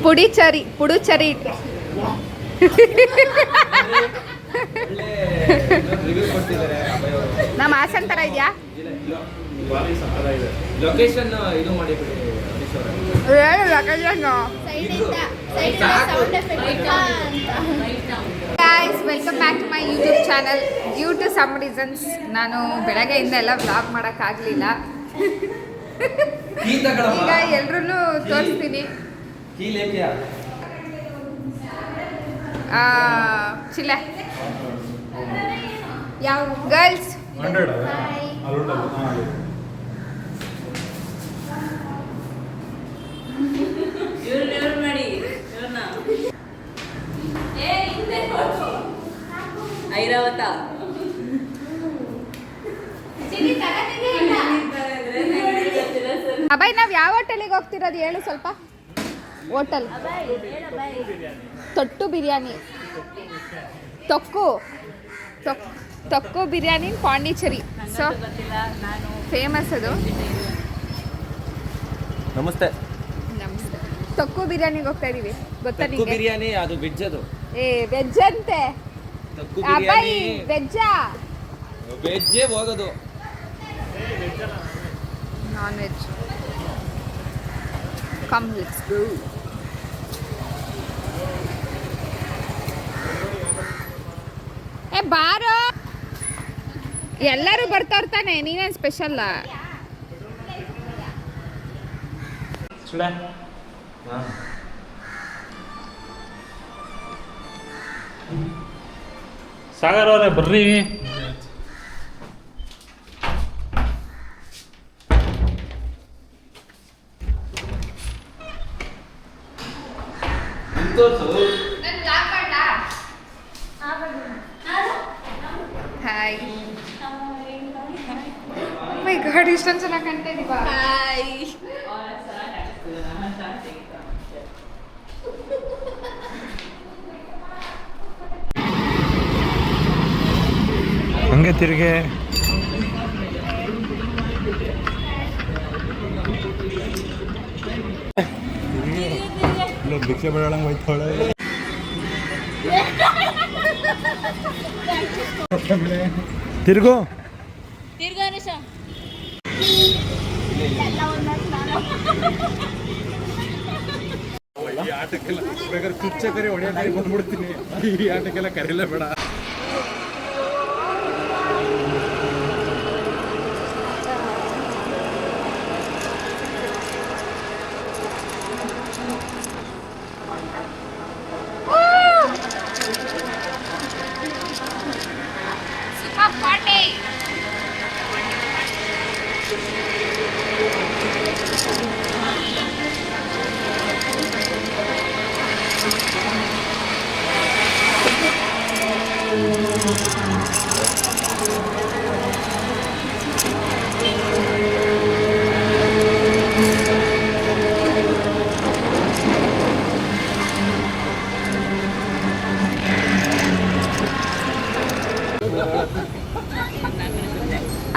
ಪುಡಿಚರಿ ಪುಡುಚರಿ ನಮ್ಮ ಹಾಸನ್ ತರ ಇದೆಯಾ? ಲೊಕೇಶನ್ ಇದು ಮಾಡಿ guys, welcome back to my YouTube channel. Due to some reasons ನಾನು ಬೆಳಗ್ಗೆಯಿಂದ ಎಲ್ಲ ವ್ಲಾಗ್ ಮಾಡೋಕ್ಕಾಗಲಿಲ್ಲ. ಈಗ ಎಲ್ರೂ ತೋರಿಸ್ತೀನಿ. ಚಿಲ್ಲ ಯಾವ ಗರ್ಲ್ಸ್ ಐರಾವತ ಅಬ್ಬಾಯ್, ನಾವ್ ಯಾವ ಹೋಟೆಲಿಗೆ ಹೋಗ್ತಿರೋದು ಹೇಳು ಸ್ವಲ್ಪ. ಹೋಟೆಲ್ ತೊಟ್ಟು ಬಿರಿಯಾನಿ, ತೊಕ್ಕು ಬಿರಿಯಾನಿ ಪಾಂಡಿಚೇರಿ. ಸೊ ಫೇಮಸ್ ಅದು. ನಮಸ್ತೆ. ನಮಸ್ತೆ. ತೊಕ್ಕು ಬಿರಿಯಾನಿಗೆ ಹೋಗ್ತಾ ಇದೀವಿ, ಗೊತ್ತಾ ನಿಮಗೆ? ಬಿರಿಯಾನಿ ಅದು ವೆಜ್, ಅದು ವೆಜ್ ಅಂತೆ. ಅಬ್ಬಾಯಿ ವೆಜ್ಜಾ? ವೆಜ್ಜೇ ಹೋಗೋದು, non veg. Come let's go. ಬಾರೋ, ಎಲ್ಲರೂ ಬರ್ತಾರ್ತಾನೆ, ನೀನೇನು ಸ್ಪೆಷಲ್? ಸಾಗರ್ ಅವರೇ ಬರ್ರಿ. ಹಾಯ್. ಮೈ ಗಾಡ್, ಇಷ್ಟೊಂದು ಚೆನ್ನಾಗಿ ಕಾಣ್ತಾ ಇದೀವಾ? ಹಾಯ್. ಹಂಗೆ ತಿರುಗಿ ಭಿಕ್ಷೆ ಬಿಡೋಂಗೆ ಹೋಯ್ತಾಳೆ. ತಿರ್ಗು ಈ ಆಟಕ್ಕೆಲ್ಲ ಬೇಕಾದ್ರೆ ಕುಚ್ಚ ಕರಿ ಹೊಡೆಯೋದಾಗಿ ಬಂದ್ಬಿಡ್ತೀನಿ. ಈ ಆಟಕ್ಕೆಲ್ಲ ಕರೀಲೇ ಬೇಡ.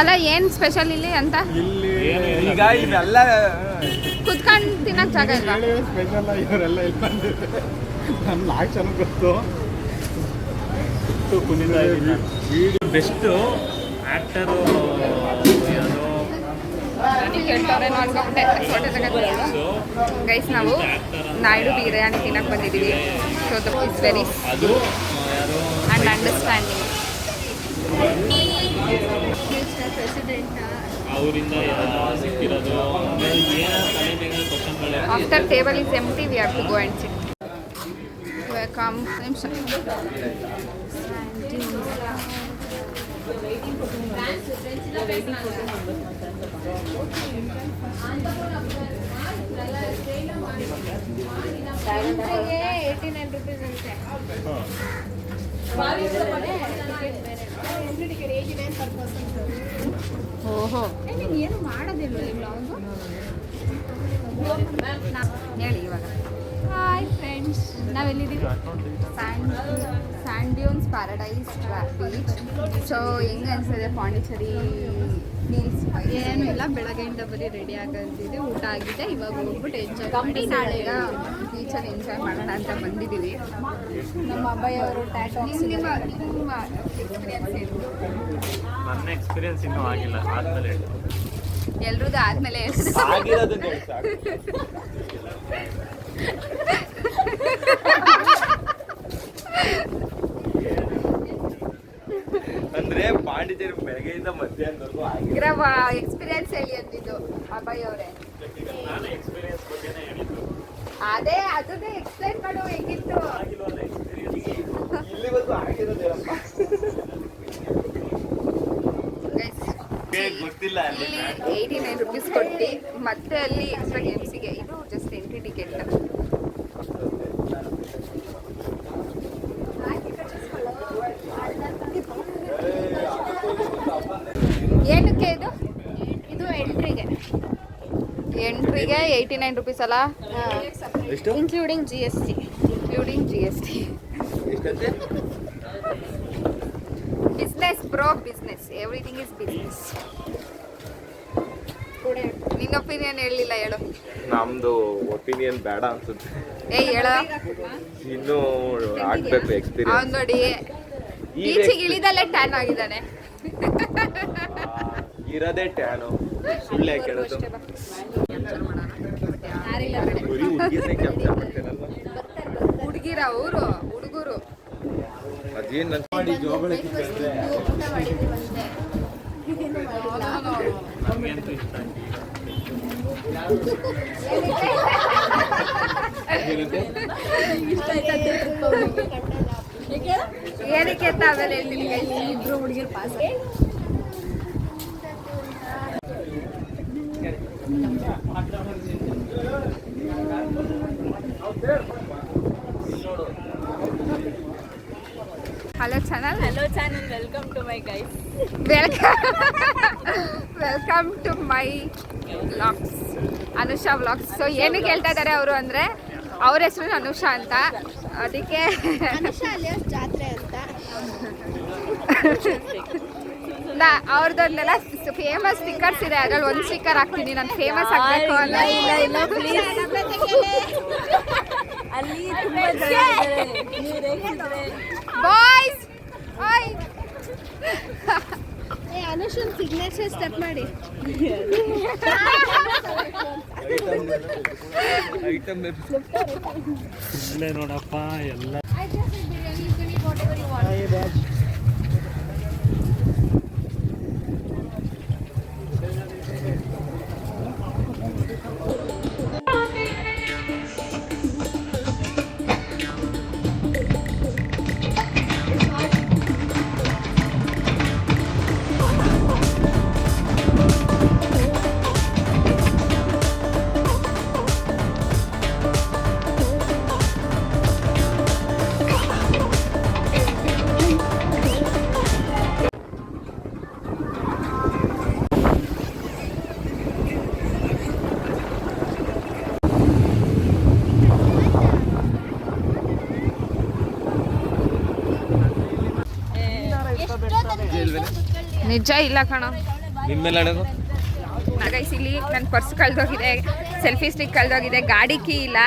ಅಲ್ಲ, ಏನ್ ಸ್ಪೆಷಲ್ ಇಲ್ಲಿ ಅಂತ? ಈಗ ಇವೆಲ್ಲ ಕುತ್ಕೊಂಡು ತಿನ್ನಕ್ ಜಾಗ ಇಲ್ವಾ? ಸ್ಪೆಷಲ್ ಇವರೆಲ್ಲ ಇಲ್ಲ. ನನ್ನ ನಾಲ್ಕು ಜನ ಗೊತ್ತು. ಬೆಸ್ಟು ಆ್ಯಕ್ಟರು ಗೈಸ್, ನಾವು ನಾಯ್ಡು ಬಿರಿಯಾನಿ ತಿನ್ನಕ್ ಬಂದಿದ್ದೀವಿ. So the is very and understanding. After table is empty, we have to go and sit. Welcome. ಓಹೋ, ಏನು ಮಾಡೋದಿಲ್ಲ. ಹೇಳಿ ಇವಾಗ. ಹಾಯ್ ಫ್ರೆಂಡ್ಸ್, ನಾವೆಲ್ಲಿದ್ದೀವಿ? Sand dunes paradise beach. So ಹೆಂಗೆ ಅನ್ಸಿದೆ ಪಾಂಡಿಚೇರಿ ಹೀಲ್ಸ್? ಏನೂ ಇಲ್ಲ, ಬೆಳಗ್ಗೆಯಿಂದ ಬರೀ ರೆಡಿ ಆಗೋದಿದೆ, ಊಟ ಆಗಿದೆ. ಇವಾಗ ಹೋಗ್ಬಿಟ್ಟು ಎಂಜಾಯ್ ಮಾಡಿ ನಾಳೆ ಬೀಚಲ್ಲಿ ಎಂಜಾಯ್ ಮಾಡೋಣ ಅಂತ ಬಂದಿದ್ದೀವಿ. ನಮ್ಮ ಅಬ್ಬಯ್ಯವರು ಟ್ಯಾಟೋ ನಿಮ್ಮ ಎಕ್ಸ್ಪೀರಿಯನ್ಸ್ ಏನು? ನನ್ನ ಎಕ್ಸ್ಪೀರಿಯನ್ಸ್ ಇನ್ನೂ ಆಗಿಲ್ಲ, ಆದ್ಮೇಲೆ ಎಲ್ರದ್ದು ಆದ್ಮೇಲೆ ಆಗಿರೋದನ್ನ ಹೇಳಿ ಸಾಕು. ಅಂದ್ರೆ ಪಾಂಡಿಚೇರಿ ಬೆಳಗ್ಗೆಯಿಂದ ಮಧ್ಯಾಹ್ನದವರೆಗೂ ಆಗಿದೆ. ಎಕ್ಸ್ಪೀರಿಯನ್ಸ್ ಹೇಳಿ ಅಂದಿದ್ದು ಅಭಯ್ ಅವರೇ. ನಾನು ಎಕ್ಸ್ಪೀರಿಯನ್ಸ್ ಬಗ್ಗೆನೇ ಹೇಳಿದ್ದು. ಅದೇ ಅದನ್ನೇ ಎಕ್ಸ್ಪ್ಲೈನ್ ಮಾಡು, ಹೆಂಗಿತ್ತು? ಆಗಿಲ್ವಲ್ಲ ಎಕ್ಸ್ಪೀರಿಯನ್ಸ್? ಇಲ್ಲಿವರೆಗೂ ಆಗಿರೋದೇನಪ್ಪ ಗೊತ್ತಿಲ್ಲ. ಅಲ್ಲಿ ಇಲ್ಲಿ 89 ರುಪೀಸ್ ಕೊಟ್ಟು ಮತ್ತೆ ಅಲ್ಲಿ ಎಕ್ಸ್ಟ್ರಾ ಗೇಮ್ಸಿಗೆ ಇದು ಜಸ್ಟ್ ಎಂಟ್ರಿ ಟಿಕೆಟ್. ಏನಕ್ಕೆ ಇದು? ಇದು ಎಂಟ್ರಿಗೆ, ಎಂಟ್ರಿಗೆ 89 ರುಪೀಸ್ ಅಲ್ಲ, ಎಷ್ಟು? Including GST. Including GST. ಎಷ್ಟಂತೆ? Business bro, business, everything is business. ನಿನ್ನ ಒಪಿನಿಯನ್ ಹೇಳಲಿಲ್ಲ, ಹೇಳು. ನಮ್ದು ಒಪಿನಿಯನ್ ಬೇಡ ಅನ್ಸುತ್ತೆ. ಹೇಳು. ಇನ್ನೂ ಆಗ್ಬೇಕು ಎಕ್ಸ್ಪೀರಿಯನ್ಸ್. ಅವ್ನು ನೋಡಿ ಬೀಚಿಗೆ ಇಳಿದಲ್ಲೇ ಟ್ಯಾನ್ ಆಗಿದ್ದಾನೆ. ಇರೋದೇ ಟ್ಯಾನು, ಸುಳ್ಳು ಕೇಳೋದು. ಬರೀ ಹುಡುಗಿಯನ್ನೇ ಕ್ಯಾಪ್ಚರ್ ಮಾಡ್ತೇನಲ್ವ? ಹುಡುಗಿರ ಅವರು ಹುಡುಗರು. ಅದೇನ್ ನನ್ ಮಾಡಿ ಜೋಬಳ ಕಿತ್ತಂದ್ರೆ ನಮಗಂತೂ ಇಷ್ಟ ಏನಕ್ಕೆ ಅಂತ ಆಮೇಲೆ ಹೇಳ್ತೀನಿ. ಇಬ್ರು ಹುಡುಗಿರು pass. Hello channel, hello channel, welcome to my guys. Welcome to my vlogs, Anusha vlogs. So ಏನಕ್ಕೆ ಹೇಳ್ತಾ ಇದ್ದಾರೆ ಅವರು ಅಂದರೆ, ಅವ್ರ ಹೆಸರು ಅನುಷಾ ಅಂತ, ಅದಕ್ಕೆ ಅನುಷಾ ಅಲಿಯಾಸ್ ಜಾತ್ರೆ ಅಂತ. ಅವ್ರದ್ದೊಂದೆಲ್ಲ ಫೇಮಸ್ ಸ್ಟಿಕ್ಕರ್ಸ್ ಇದೆ, ಅದ್ರಲ್ಲಿ ಒಂದು ಸ್ಟಿಕ್ಕರ್ ಹಾಕ್ತೀನಿ. ನಾನು ಫೇಮಸ್ ಆಗಬೇಕು ಅಲ್ಲ. ಇಲ್ಲ ಪ್ಲೀಸ್. ಅಲ್ಲಿ ತುಂಬಾ ಜನ ಇದ್ದಾರೆ, ನೀವು ರೇಗಿಸಿದ್ರೆ. ಬಾಯ್ಸ್, ಅನುಷನ್ ಸಿಗ್ನೇಚರ್ ಸ್ಟೆಪ್ ಮಾಡಿ. ಐಟಮ್ ಇಲ್ಲೇ ನೋಡಪ್ಪ ಎಲ್ಲ. ನಿಜ ಇಲ್ಲ ಕಣ. ನಿಮ್ಮೆಲ್ಲ ಗೈಸ್, ಇಲ್ಲಿ ನನ್ನ ಪರ್ಸ್ ಕಳೆದೋಗಿದೆ, ಸೆಲ್ಫಿ ಸ್ಟಿಕ್ ಕಳೆದೋಗಿದೆ, ಗಾಡಿ ಕೀ ಇಲ್ಲ.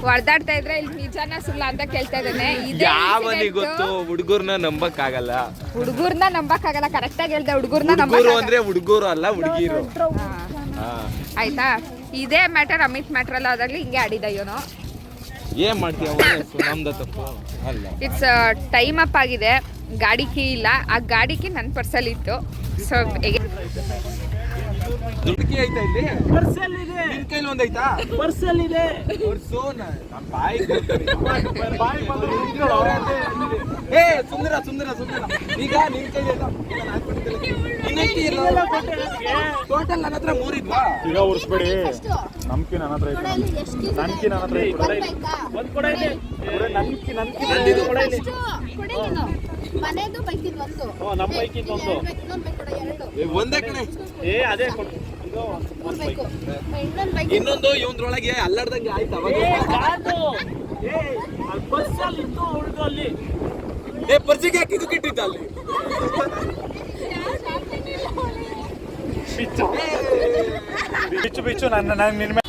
ಹೊಡೆದಾಡ್ತಾ ಇದ್ರೆ ಇಲ್ಲಿ ನಿಜಾನ ಸುಳ್ಳ ಅಂತ ಕೇಳ್ತಾ ಇದ್ದಾನೆ. ಯಾವನಿಗೆ ಗೊತ್ತು? ಹುಡುಗರ್ನ ನಂಬಕ್ ಆಗಲ್ಲ. ಹುಡುಗರ್ನ ನಂಬಕ್ಕಾಗಲ್ಲ. ಕರೆಕ್ಟಾಗಿ ಹೇಳ್ದೆ, ಹುಡುಗರ್ನ ಹುಡುಗರು ಅಂದ್ರೆ ಹುಡುಗರು ಅಲ್ಲ, ಹುಡುಗಿರು. ಆಯ್ತಾ? ಇದೇ ಮ್ಯಾಟರ್ ಅಮಿತ್ ಮ್ಯಾಟ್ರ್ ಅಲ್ಲ, ಅದಾಗಲಿ ಹಿಂಗೆ ಆಡಿದ ಇವನು. ಏನ್ ಮಾಡ್ತೀಯ? ನಮ್ದ ತಪ್ಪು ಅಲ್ಲ. ಇಟ್ಸ್ ಟೈಮ್ ಅಪ್ ಆಗಿದೆ, ಗಾಡಿ ಕೀ ಇಲ್ಲ. ಆ ಗಾಡಿ ಕೀ ನನ್ನ ಪರ್ಸಲ್ಲಿ ಇತ್ತು. ಸೊ ದುಡ್ಕಿ ಐತಾ ಇಲ್ಲಿ? ನಿನ್ ಕೈಲಿ ಒಂದೈತಾ? ಪರ್ಸಲ್ಲಿದೆ. ಪರ್ಸು ನಮ್ಮ ಬಾಯಿಗೆ ಏ ಸುಂದರ ಸುಂದರ ಸುಂದರ. ಈಗ ನಿನ್ ಕೈಲಿ ಟೋಟಲ್ ನನ್ನ ಹತ್ರ 3 ಇದ್ವಾ? ಈಗ ಉರ್ಸ್ಬೇಡಿ. ನಮ್ಕಿ ನನ್ನ ಹತ್ರ ಐತೆ. ನನ್ಕಿ ನನ್ನ ಹತ್ರ ಐತೆ. ಒಂದ್ ಕೊಡ ಇದೆ. ನನ್ಕಿ ನಂದಿದು. ಮನೆದು ಬೈಕಿದ್ ಒಂದು. ನಮ್ಮ ಬೈಕಿಂದ ಒಂದು. ಒಂದೇ ಕಣೆ. ಅದೇ ಕೊಡು. ಇನ್ನೊಂದು ಇವಂದ್ರೊಳಗೆ ಅಲ್ಲಾಡ್ದಂಗೆ ಆಯ್ತು ಅವಾಗ ಏ ಪರ್ಸಿಗೆ ಹಾಕಿದ್ದು ಕಿಟ್ಟಿದ್ದ ಅಲ್ಲಿ ಬಿಚ್ಚು ನನ್ನ ನಿನ್ನ